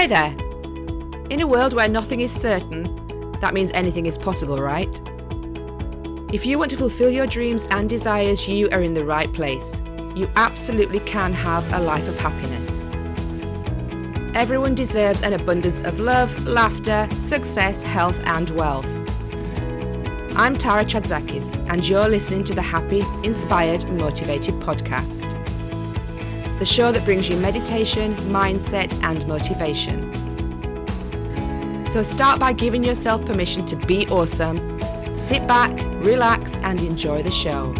Hi there. In a world where nothing is certain, that means anything is possible, right? If you want to fulfill your dreams and desires, you are in the right place. You absolutely can have a life of happiness. Everyone deserves an abundance of love, laughter, success, health, and wealth. I'm Tara Chadzakis, and you're listening to the Happy, Inspired, Motivated podcast. The show that brings you meditation, mindset, and motivation. So start by giving yourself permission to be awesome. Sit back, relax, and enjoy the show.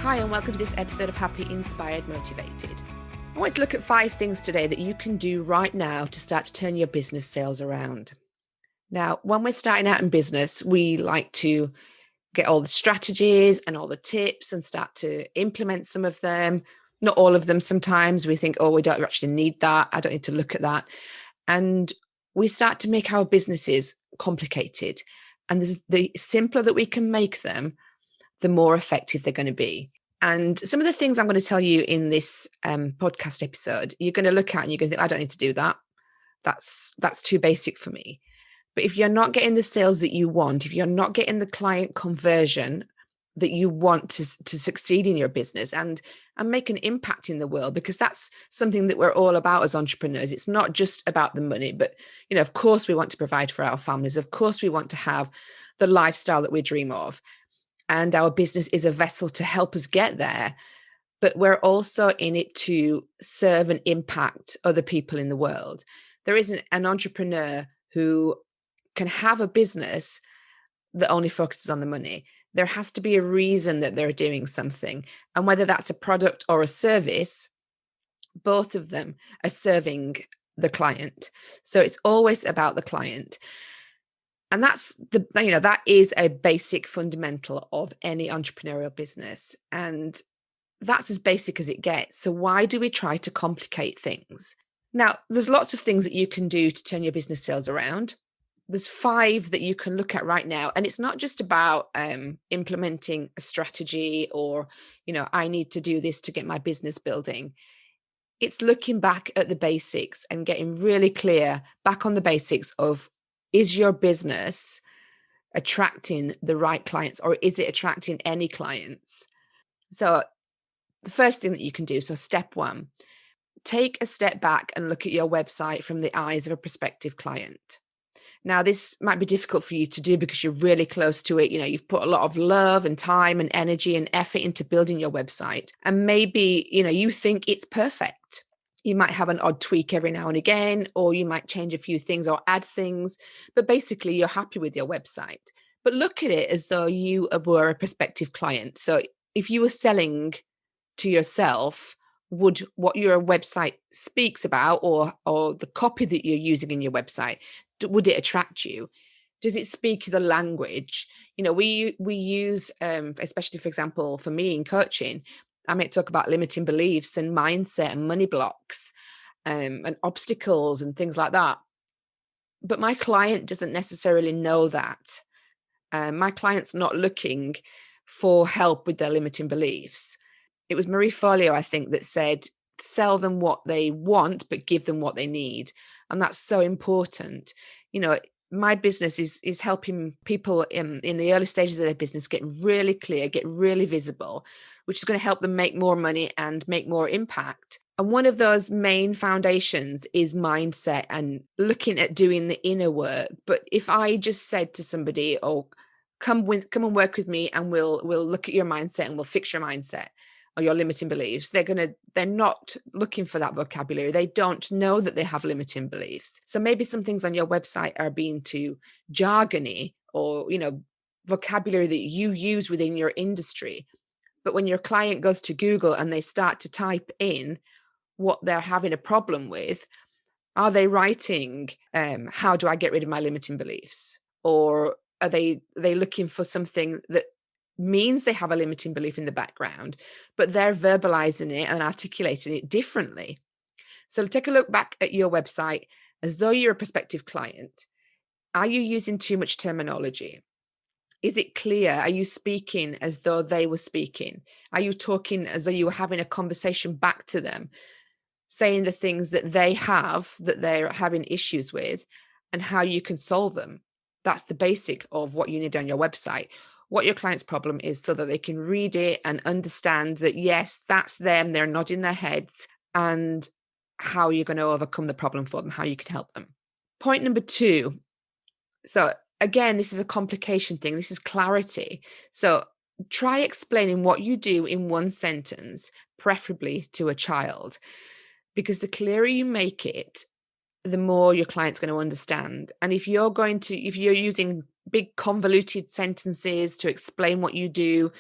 Hi, and welcome to this episode of Happy, Inspired, Motivated. I want to look at 5 things today that you can do right now to start to turn your business sales around. Now, when we're starting out in business, we like to get all the strategies and all the tips and start to implement some of them. Not all of them. Sometimes we think, oh, we don't actually need that. I don't need to look at that. And we start to make our businesses complicated. And the simpler that we can make them, the more effective they're going to be. And some of the things I'm going to tell you in this podcast episode, you're going to look at and you're going to think, I don't need to do that. That's too basic for me. But if you're not getting the sales that you want, if you're not getting the client conversion that you want to succeed in your business and make an impact in the world, because that's something that we're all about as entrepreneurs. It's not just about the money, but, of course we want to provide for our families. Of course we want to have the lifestyle that we dream of. And our business is a vessel to help us get there. But we're also in it to serve and impact other people in the world. There isn't an entrepreneur who can have a business that only focuses on the money. There has to be a reason that they're doing something. And whether that's a product or a service, both of them are serving the client. So it's always about the client. And that is a basic fundamental of any entrepreneurial business. And that's as basic as it gets. So why do we try to complicate things? Now, there's lots of things that you can do to turn your business sales around. There's 5 that you can look at right now. And it's not just about implementing a strategy or, I need to do this to get my business building. It's looking back at the basics and getting really clear back on the basics of, is your business attracting the right clients, or is it attracting any clients? So the first thing that you can do, so step 1, take a step back and look at your website from the eyes of a prospective client. Now, this might be difficult for you to do because you're really close to it. You've put a lot of love and time and energy and effort into building your website. And maybe, you think it's perfect. You might have an odd tweak every now and again, or you might change a few things or add things. But basically, you're happy with your website. But look at it as though you were a prospective client. So if you were selling to yourself, would what your website speaks about or the copy that you're using in your website, would it attract you? Does it speak the language? We use, especially, for example, for me in coaching, I might talk about limiting beliefs and mindset and money blocks and obstacles and things like that. But my client doesn't necessarily know that. My client's not looking for help with their limiting beliefs. It was Marie Forleo, I think, that said, sell them what they want, but give them what they need. And that's so important. My business is helping people in the early stages of their business get really clear, get really visible, which is going to help them make more money and make more impact. And one of those main foundations is mindset and looking at doing the inner work. But if I just said to somebody, oh, come and work with me and we'll look at your mindset and we'll fix your mindset or your limiting beliefs, they're not looking for that vocabulary. They don't know that they have limiting beliefs. So maybe some things on your website are being too jargony or, vocabulary that you use within your industry. But when your client goes to Google and they start to type in what they're having a problem with, are they writing, how do I get rid of my limiting beliefs? Or are they looking for something that means they have a limiting belief in the background, but they're verbalizing it and articulating it differently? So take a look back at your website as though you're a prospective client. Are you using too much terminology? Is it clear? Are you speaking as though they were speaking? Are you talking as though you were having a conversation back to them, saying the things that they have that they're having issues with and how you can solve them? That's the basic of what you need on your website. What your client's problem is, so that they can read it and understand that, yes, that's them. They're nodding their heads, and how you're going to overcome the problem for them, how you can help them. Point number 2. So again, this is a complication thing. This is clarity. So try explaining what you do in one sentence, preferably to a child, because the clearer you make it, the more your client's going to understand. And if you're using big convoluted sentences to explain what you do,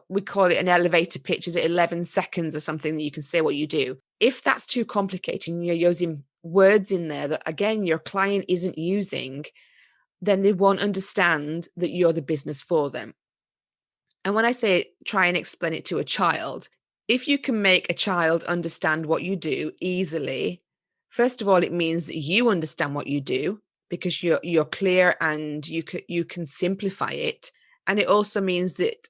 we call it an elevator pitch. Is it 11 seconds or something that you can say what you do? If that's too complicated and you're using words in there that, again, your client isn't using, then they won't understand that you're the business for them. And when I say try and explain it to a child, if you can make a child understand what you do easily, first of all, it means that you understand what you do because you're clear and you can simplify it. And it also means that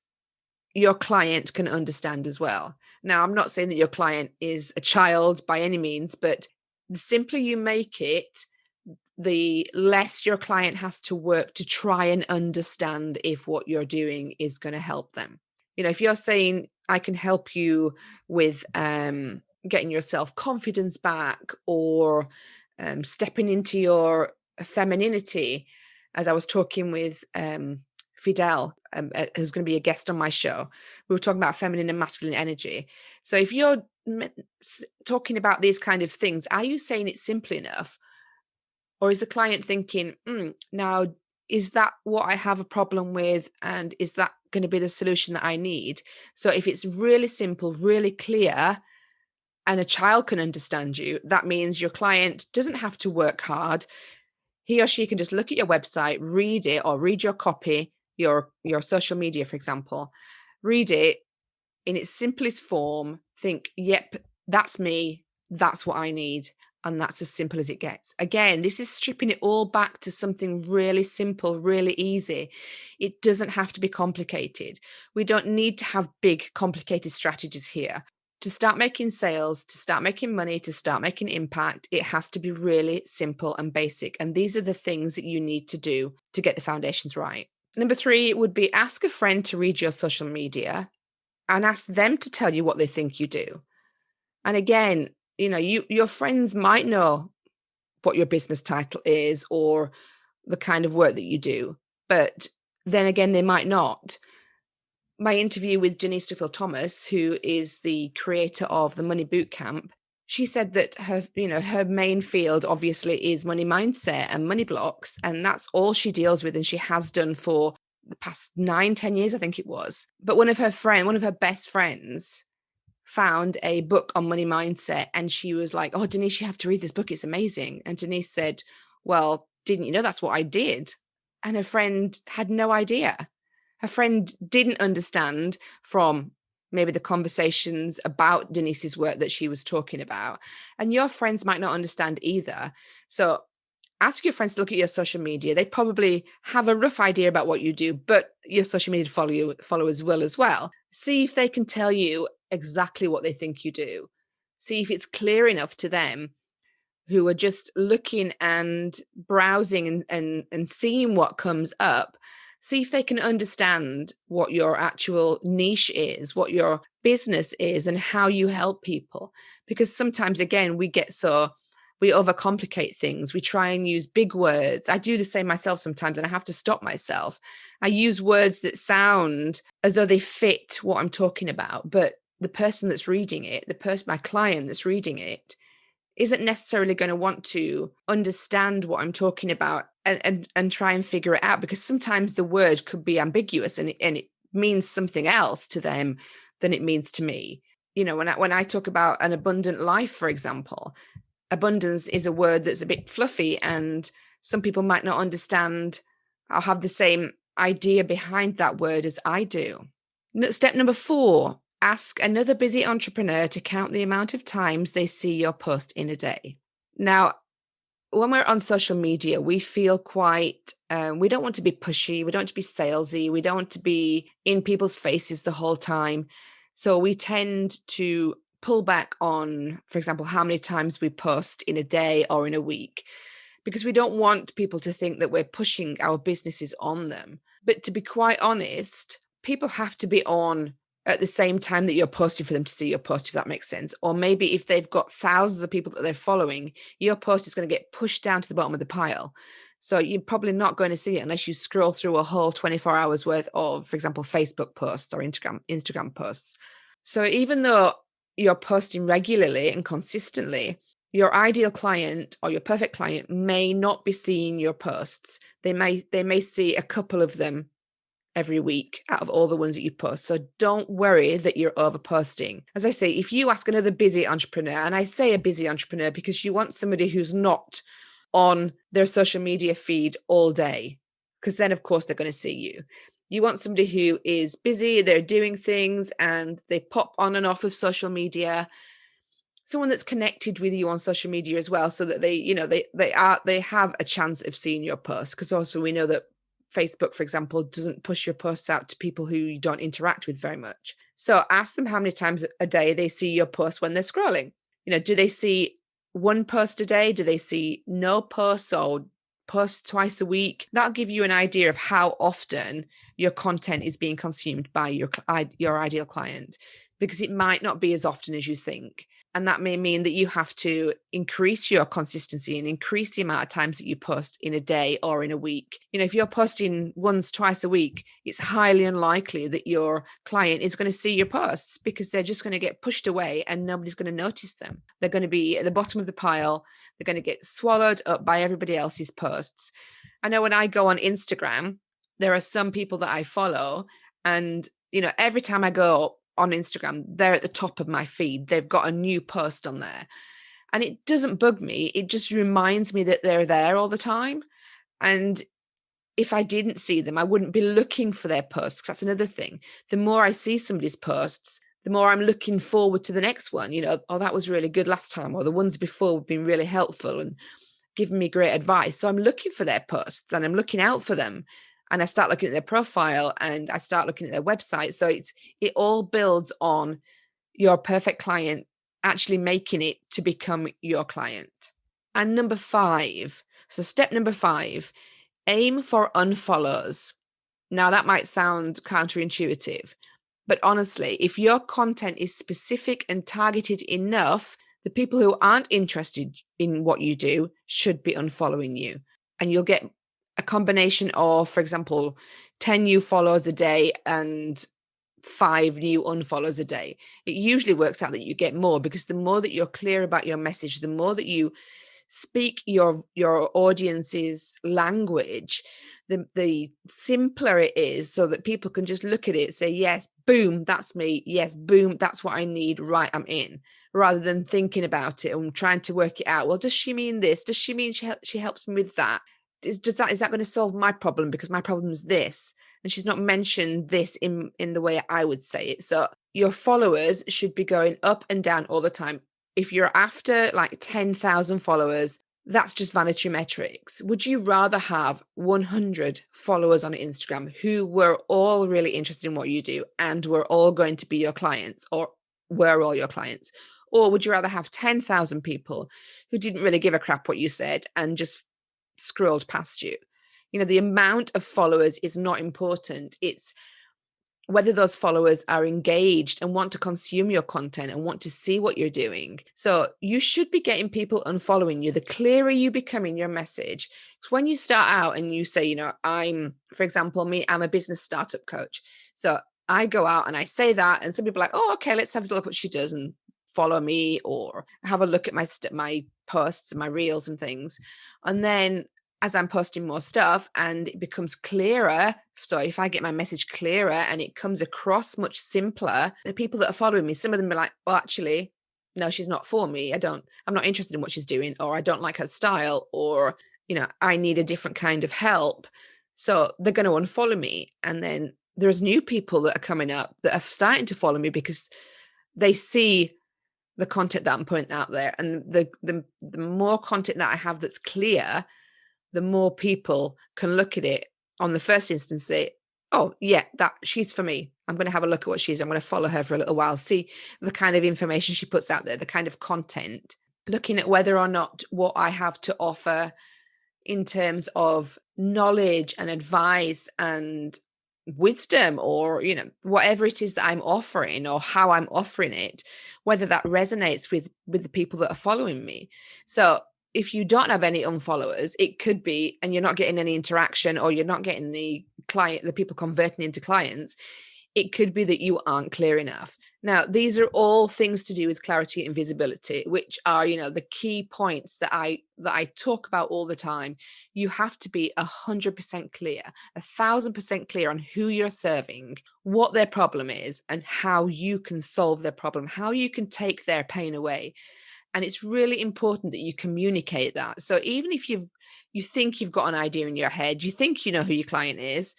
your client can understand as well. Now, I'm not saying that your client is a child by any means, but the simpler you make it, the less your client has to work to try and understand if what you're doing is going to help them. If you're saying, I can help you with getting your self-confidence back, or stepping into your femininity, as I was talking with Fidel, who's going to be a guest on my show, we were talking about feminine and masculine energy. So if you're talking about these kind of things, are you saying it simply enough? Or is the client thinking, now, is that what I have a problem with? And is that going to be the solution that I need? So if it's really simple, really clear, and a child can understand you, that means your client doesn't have to work hard. He or she can just look at your website, read it, or read your copy, your social media, for example, read it in its simplest form, think, yep, that's me, that's what I need. And that's as simple as it gets. Again, this is stripping it all back to something really simple, really easy. It doesn't have to be complicated. We don't need to have big, complicated strategies here. To start making sales, to start making money, to start making impact, it has to be really simple and basic. And these are the things that you need to do to get the foundations right. Number 3 would be ask a friend to read your social media and ask them to tell you what they think you do. And again, your friends might know what your business title is or the kind of work that you do, but then again, they might not. My interview with Denise Duffield Thomas, who is the creator of the Money Bootcamp, she said that her main field obviously is money mindset and money blocks, and that's all she deals with, and she has done for the past 9-10 years, I think it was. But one of her best friends found a book on money mindset, and she was like, oh, Denise, you have to read this book, it's amazing. And Denise said, well, didn't you know that's what I did? And her friend had no idea. Her friend didn't understand from maybe the conversations about Denise's work that she was talking about. And your friends might not understand either. So ask your friends to look at your social media. They probably have a rough idea about what you do, but your social media followers will as well. See if they can tell you exactly what they think you do. See if it's clear enough to them, who are just looking and browsing and seeing what comes up. See if they can understand what your actual niche is, what your business is, and how you help people. Because sometimes, again, we overcomplicate things. We try and use big words. I do the same myself sometimes, and I have to stop myself. I use words that sound as though they fit what I'm talking about, but the person that's reading it, my client that's reading it, isn't necessarily going to want to understand what I'm talking about and try and figure it out, because sometimes the word could be ambiguous and it means something else to them than it means to me. When I talk about an abundant life, for example, abundance is a word that's a bit fluffy, and some people might not understand or have the same idea behind that word as I do. Step number 4, ask another busy entrepreneur to count the amount of times they see your post in a day. Now, when we're on social media, we feel quite, we don't want to be pushy. We don't want to be salesy. We don't want to be in people's faces the whole time. So we tend to pull back on, for example, how many times we post in a day or in a week, because we don't want people to think that we're pushing our businesses on them. But to be quite honest, people have to be on at the same time that you're posting for them to see your post, if that makes sense. Or maybe if they've got thousands of people that they're following, your post is going to get pushed down to the bottom of the pile. So you're probably not going to see it unless you scroll through a whole 24 hours worth of, for example, Facebook posts or Instagram posts. So even though you're posting regularly and consistently, your ideal client or your perfect client may not be seeing your posts. They may see a couple of them every week out of all the ones that you post. So don't worry that you're over posting. As I say, if you ask another busy entrepreneur, and I say a busy entrepreneur because you want somebody who's not on their social media feed all day, because then of course they're going to see you. You want somebody who is busy, they're doing things and they pop on and off of social media. Someone that's connected with you on social media as well, so that they have a chance of seeing your post. Because also we know that Facebook, for example, doesn't push your posts out to people who you don't interact with very much. So ask them how many times a day they see your post when they're scrolling. Do they see one post a day? Do they see no posts or posts twice a week? That'll give you an idea of how often your content is being consumed by your ideal client, because it might not be as often as you think. And that may mean that you have to increase your consistency and increase the amount of times that you post in a day or in a week. If you're posting once, twice a week, it's highly unlikely that your client is going to see your posts, because they're just going to get pushed away and nobody's going to notice them. They're going to be at the bottom of the pile. They're going to get swallowed up by everybody else's posts. I know when I go on Instagram, there are some people that I follow, and every time I go on Instagram, they're at the top of my feed. They've got a new post on there. And it doesn't bug me. It just reminds me that they're there all the time. And if I didn't see them, I wouldn't be looking for their posts. That's another thing. The more I see somebody's posts, the more I'm looking forward to the next one. Oh, that was really good last time. Or the ones before have been really helpful and given me great advice. So I'm looking for their posts and I'm looking out for them. And I start looking at their profile and I start looking at their website. So it all builds on your perfect client actually making it to become your client. And number 5, so step number 5, aim for unfollows. Now that might sound counterintuitive, but honestly, if your content is specific and targeted enough, the people who aren't interested in what you do should be unfollowing you. And you'll get a combination of, for example, 10 new followers a day and 5 new unfollows a day. It usually works out that you get more, because the more that you're clear about your message, the more that you speak your audience's language, the simpler it is, so that people can just look at it, say, yes, boom, that's me. Yes, boom, that's what I need. Right, I'm in. Rather than thinking about it and trying to work it out. Well, does she mean this? Does she mean she helps me with that? Is that going to solve my problem, because my problem is this, and she's not mentioned this in the way I would say it. So your followers should be going up and down all the time. If you're after like 10,000 followers, that's just vanity metrics. Would you rather have 100 followers on Instagram who were all really interested in what you do and were all going to be your clients, or were all your clients? Or would you rather have 10,000 people who didn't really give a crap what you said and just scrolled past you? The amount of followers is not important. It's whether those followers are engaged and want to consume your content and want to see what you're doing. So you should be getting people unfollowing you. The clearer you become in your message. So when you start out and you say, for example, I'm a business startup coach. So I go out and I say that, and some people are like, oh, okay, let's have a look what she does and follow me, or have a look at my posts and my reels and things. And then as I'm posting more stuff and it becomes clearer, so if I get my message clearer and it comes across much simpler, the people that are following me, some of them are like, well, actually, no, she's not for me. I'm not interested in what she's doing, or I don't like her style, or, I need a different kind of help. So they're going to unfollow me. And then there's new people that are coming up that are starting to follow me because they see the content that I'm putting out there. And the more content that I have that's clear, the more people can look at it on the first instance, say, oh yeah, that she's for me. I'm going to have a look at what she is. I'm going to follow her for a little while, see the kind of information she puts out there, the kind of content, looking at whether or not what I have to offer in terms of knowledge and advice and wisdom, or whatever it is that I'm offering or how I'm offering it, whether that resonates with the people that are following me. So if you don't have any unfollowers, it could be, and you're not getting any interaction, or you're not getting the people converting into clients, it could be that you aren't clear enough. Now, these are all things to do with clarity and visibility, which are, the key points that I talk about all the time. You have to be 100% clear, 1,000% clear on who you're serving, what their problem is, and how you can solve their problem, how you can take their pain away. And it's really important that you communicate that. So even if you think you've got an idea in your head, you think you know who your client is,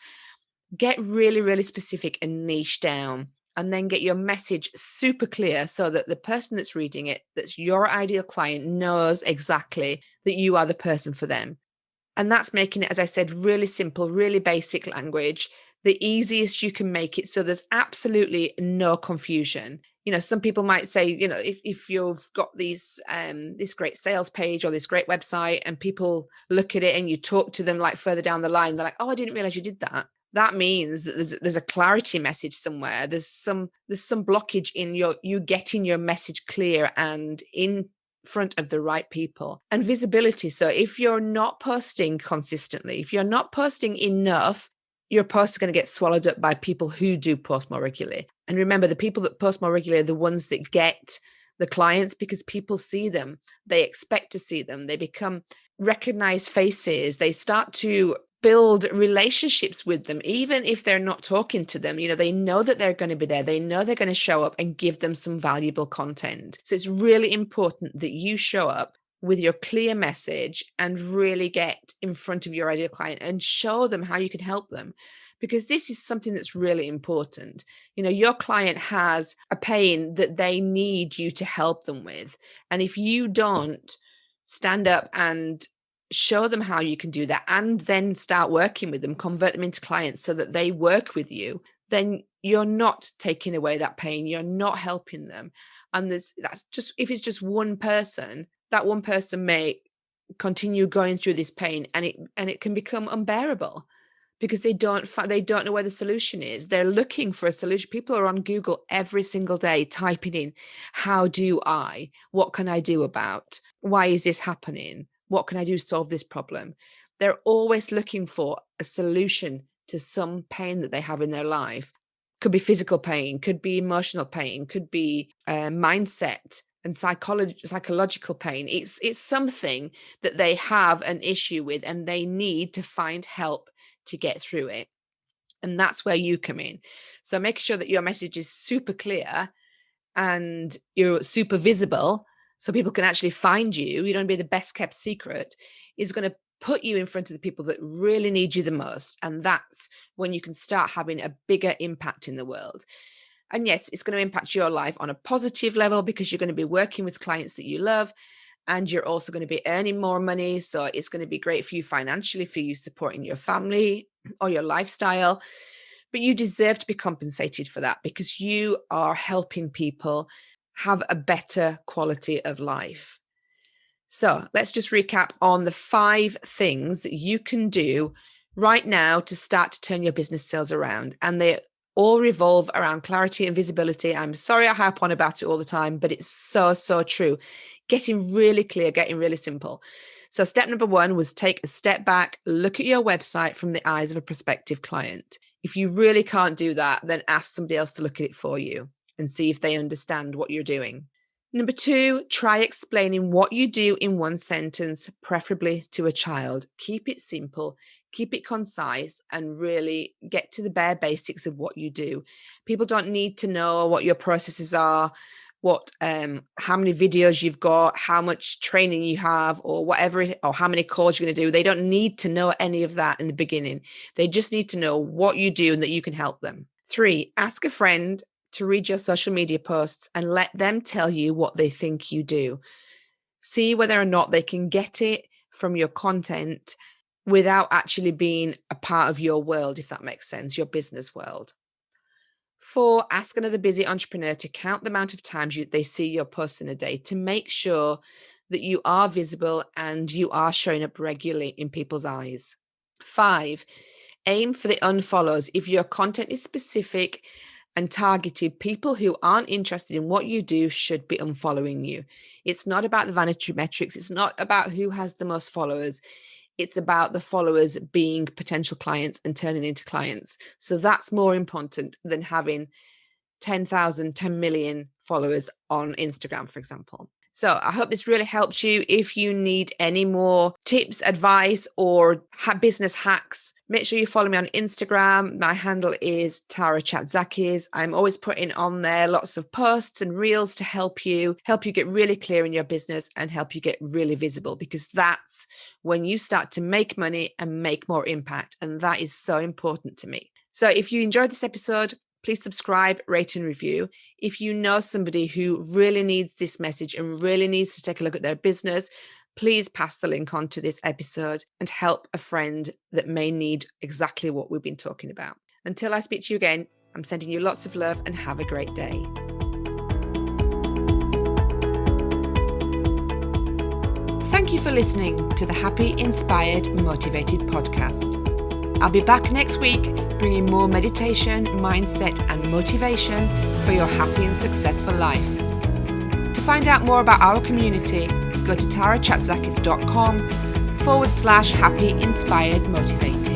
get really, really specific and niche down, and then get your message super clear so that the person that's reading it, that's your ideal client, knows exactly that you are the person for them. And that's making it, as I said, really simple, really basic language, the easiest you can make it, so there's absolutely no confusion. Some people might say, if you've got this great sales page or this great website, and people look at it and you talk to them like further down the line, they're like, oh, I didn't realize you did that. That means that there's a clarity message somewhere. There's some blockage in you getting your message clear and in front of the right people. And visibility. So if you're not posting consistently, if you're not posting enough, your posts are going to get swallowed up by people who do post more regularly. And remember, the people that post more regularly are the ones that get the clients, because people see them. They expect to see them. They become recognized faces. They start to build relationships with them, even if they're not talking to them. They know that they're going to be there. They know they're going to show up and give them some valuable content. So it's really important that you show up with your clear message and really get in front of your ideal client and show them how you can help them, because this is something that's really important. Your client has a pain that they need you to help them with. And if you don't stand up and show them how you can do that, and then start working with them, convert them into clients so that they work with you, then you're not taking away that pain. You're not helping them. And that's just, if it's just one person, that one person may continue going through this pain, and it can become unbearable, because they don't know where the solution is. They're looking for a solution. People are on Google every single day typing in, how do I, what can I do about, why is this happening? What can I do to solve this problem? They're always looking for a solution to some pain that they have in their life. Could be physical pain, could be emotional pain, could be mindset and psychological pain. It's something that they have an issue with, and they need to find help to get through it. And that's where you come in. So make sure that your message is super clear and you're super visible, so people can actually find you. You don't be the best kept secret. Is going to put you in front of the people that really need you the most. And that's when you can start having a bigger impact in the world. And yes, it's going to impact your life on a positive level, because you're going to be working with clients that you love, and you're also going to be earning more money. So it's going to be great for you financially, for you supporting your family or your lifestyle. But you deserve to be compensated for that, because you are helping people have a better quality of life. So let's just recap on the 5 things that you can do right now to start to turn your business sales around. And they all revolve around clarity and visibility. I'm sorry I harp on about it all the time, but it's so, so true. Getting really clear, getting really simple. So step number 1 was take a step back, look at your website from the eyes of a prospective client. If you really can't do that, then ask somebody else to look at it for you and see if they understand what you're doing. Number 2, try explaining what you do in one sentence, preferably to a child. Keep it simple, keep it concise, and really get to the bare basics of what you do. People don't need to know what your processes are, how many videos you've got, how much training you have, or whatever, or how many calls you're going to do. They don't need to know any of that in the beginning. They just need to know what you do and that you can help them. 3, ask a friend to read your social media posts and let them tell you what they think you do. See whether or not they can get it from your content without actually being a part of your world, if that makes sense, your business world. 4, ask another busy entrepreneur to count the amount of times they see your posts in a day to make sure that you are visible and you are showing up regularly in people's eyes. 5, aim for the unfollows. If your content is specific and targeted, people who aren't interested in what you do should be unfollowing you. It's not about the vanity metrics. It's not about who has the most followers. It's about the followers being potential clients and turning into clients. So that's more important than having 10,000, 10 million followers on Instagram, for example. So I hope this really helped you. If you need any more tips, advice, or business hacks, make sure you follow me on Instagram. My handle is Tara Chatzakis. I'm always putting on there lots of posts and reels to help you get really clear in your business and help you get really visible, because that's when you start to make money and make more impact. And that is so important to me. So if you enjoyed this episode, please subscribe, rate, and review. If you know somebody who really needs this message and really needs to take a look at their business, please pass the link on to this episode and help a friend that may need exactly what we've been talking about. Until I speak to you again, I'm sending you lots of love and have a great day. Thank you for listening to the Happy, Inspired, Motivated podcast. I'll be back next week bringing more meditation, mindset, and motivation for your happy and successful life. To find out more about our community, go to tarachatzakis.com/happy, inspired, motivated.